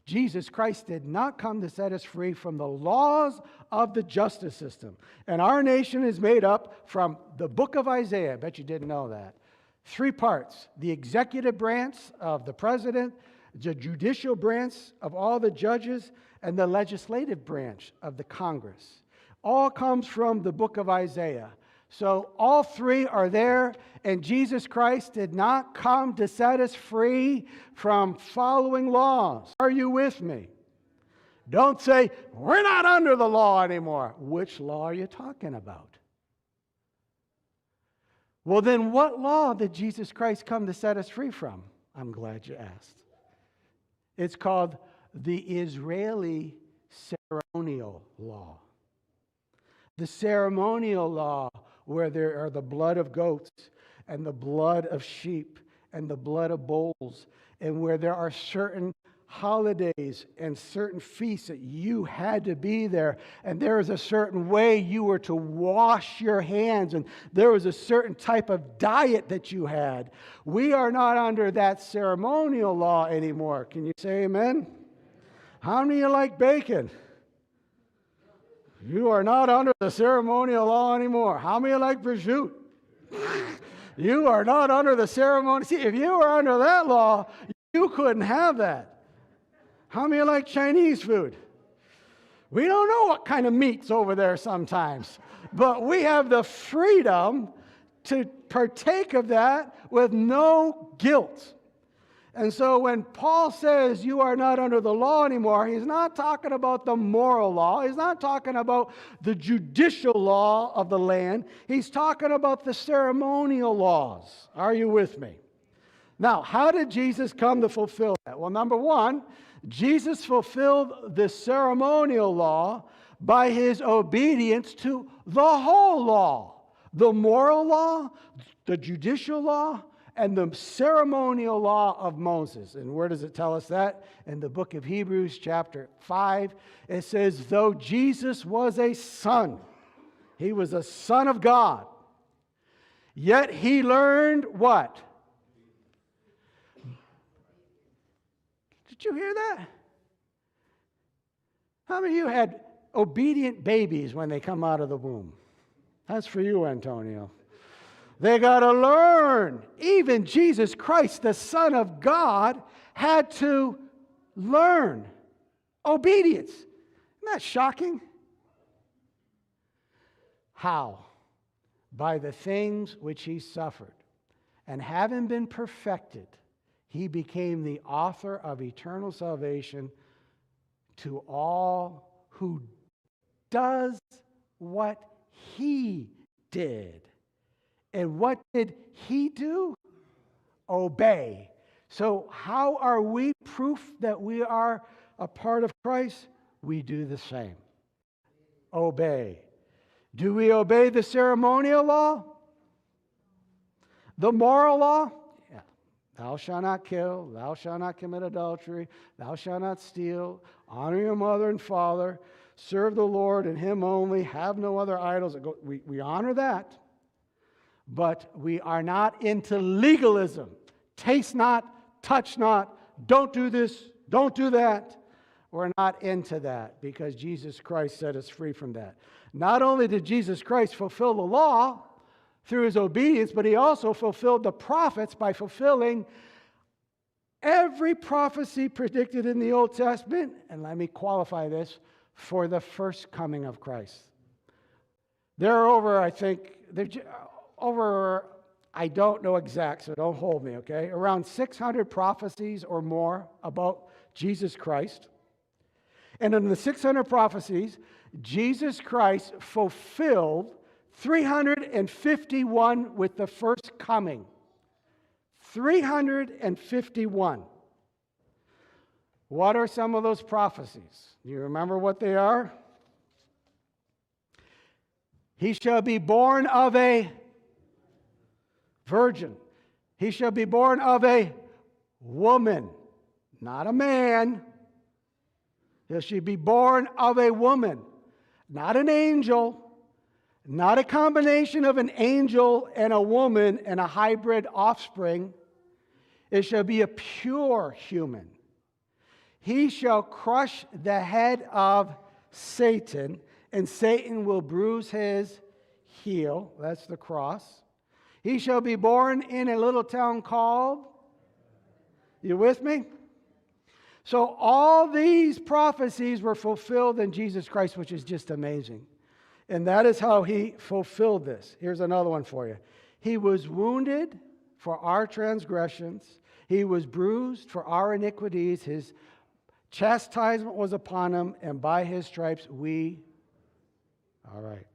Jesus Christ did not come to set us free from the laws of the justice system. And our nation is made up from the book of Isaiah. I bet you didn't know that. 3 parts: the executive branch of the president, the judicial branch of all the judges, and the legislative branch of the Congress. All comes from the book of Isaiah. So all 3 are there, and Jesus Christ did not come to set us free from following laws. Are you with me? Don't say, we're not under the law anymore. Which law are you talking about? Well, then what law did Jesus Christ come to set us free from? I'm glad you asked. It's called the Israeli ceremonial law. The ceremonial law, where there are the blood of goats and the blood of sheep and the blood of bulls, and where there are certain holidays and certain feasts that you had to be there, and there is a certain way you were to wash your hands, and there was a certain type of diet that you had. We are not under that ceremonial law anymore. Can you say amen? How many of you like bacon? You are not under the ceremonial law anymore. How many like prosciutto? You are not under the ceremony. See, if you were under that law, you couldn't have that. How many like Chinese food? We don't know what kind of meat's over there sometimes, but we have the freedom to partake of that with no guilt. And so when Paul says you are not under the law anymore, he's not talking about the moral law. He's not talking about the judicial law of the land. He's talking about the ceremonial laws. Are you with me? Now, how did Jesus come to fulfill that? Well, number one, Jesus fulfilled the ceremonial law by his obedience to the whole law. The moral law, the judicial law, and the ceremonial law of Moses. And where does it tell us that? In the book of Hebrews chapter 5, it says, though Jesus was a son, he was a son of God, yet he learned what? Did you hear that? How many of you had obedient babies when they come out of the womb? That's for you, Antonio. They got to learn. Even Jesus Christ, the Son of God, had to learn obedience. Isn't that shocking? How? By the things which he suffered. And having been perfected, he became the author of eternal salvation to all who does what he did. And what did he do? Obey. So how are we proof that we are a part of Christ? We do the same. Obey. Do we obey the ceremonial law? The moral law? Yeah. Thou shalt not kill. Thou shalt not commit adultery. Thou shalt not steal. Honor your mother and father. Serve the Lord and him only. Have no other idols. We honor that. But we are not into legalism. Taste not, touch not, don't do this, don't do that. We're not into that because Jesus Christ set us free from that. Not only did Jesus Christ fulfill the law through his obedience, but he also fulfilled the prophets by fulfilling every prophecy predicted in the Old Testament, and let me qualify this, for the first coming of Christ. There are over, I don't know exact, so don't hold me, okay? Around 600 prophecies or more about Jesus Christ. And in the 600 prophecies, Jesus Christ fulfilled 351 with the first coming. 351. What are some of those prophecies? Do you remember what they are? He shall be born of a virgin. He shall be born of a woman, not a man. He shall be born of a woman, not an angel, not a combination of an angel and a woman and a hybrid offspring. It shall be a pure human. He shall crush the head of Satan, and Satan will bruise his heel. That's the cross. He shall be born in a little town called, you with me? So all these prophecies were fulfilled in Jesus Christ, which is just amazing. And that is how he fulfilled this. Here's another one for you. He was wounded for our transgressions. He was bruised for our iniquities. His chastisement was upon him, and by his stripes we... All right.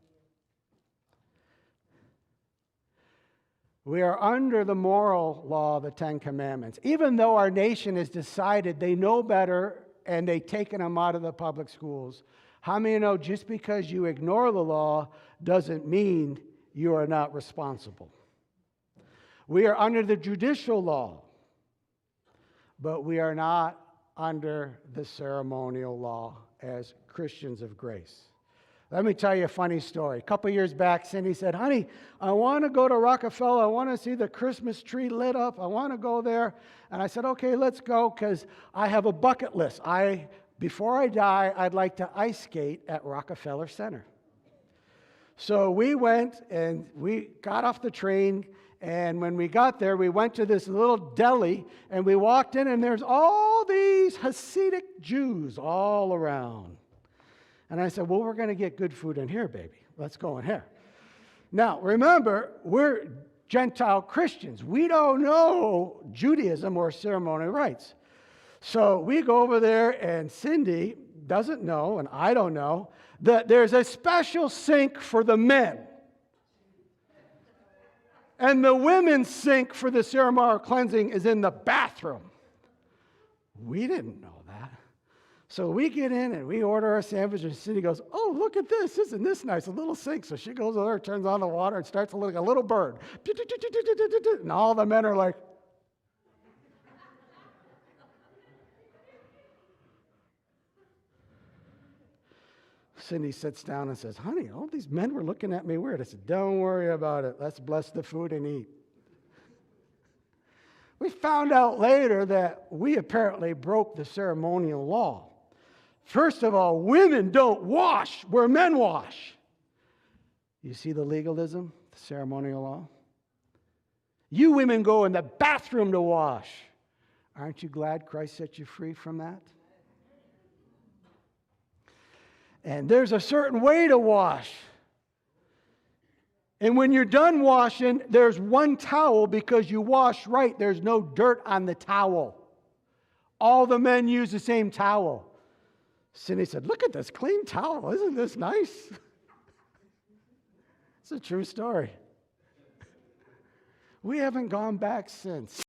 We are under the moral law of the Ten Commandments. Even though our nation has decided they know better and they've taken them out of the public schools, how many know just because you ignore the law doesn't mean you are not responsible? We are under the judicial law, but we are not under the ceremonial law as Christians of grace. Let me tell you a funny story. A couple years back, Cindy said, honey, I want to go to Rockefeller. I want to see the Christmas tree lit up. I want to go there. And I said, okay, let's go, because I have a bucket list. Before I die, I'd like to ice skate at Rockefeller Center. So we went and we got off the train. And when we got there, we went to this little deli, and we walked in, and there's all these Hasidic Jews all around. And I said, well, we're going to get good food in here, baby. Let's go in here. Now, remember, we're Gentile Christians. We don't know Judaism or ceremonial rites. So we go over there, and Cindy doesn't know, and I don't know, that there's a special sink for the men. And the women's sink for the ceremonial cleansing is in the bathroom. We didn't know that. So we get in and we order our sandwich, and Cindy goes, oh, look at this. Isn't this nice? A little sink. So she goes over, turns on the water, and starts to look like a little bird. And all the men are like, Cindy sits down and says, honey, all these men were looking at me weird. I said, don't worry about it. Let's bless the food and eat. We found out later that we apparently broke the ceremonial law. First of all, women don't wash where men wash. You see the legalism, the ceremonial law? You women go in the bathroom to wash. Aren't you glad Christ set you free from that? And there's a certain way to wash. And when you're done washing, there's one towel because you wash right. There's no dirt on the towel. All the men use the same towel. Cindy said, look at this clean towel. Isn't this nice? It's a true story. We haven't gone back since.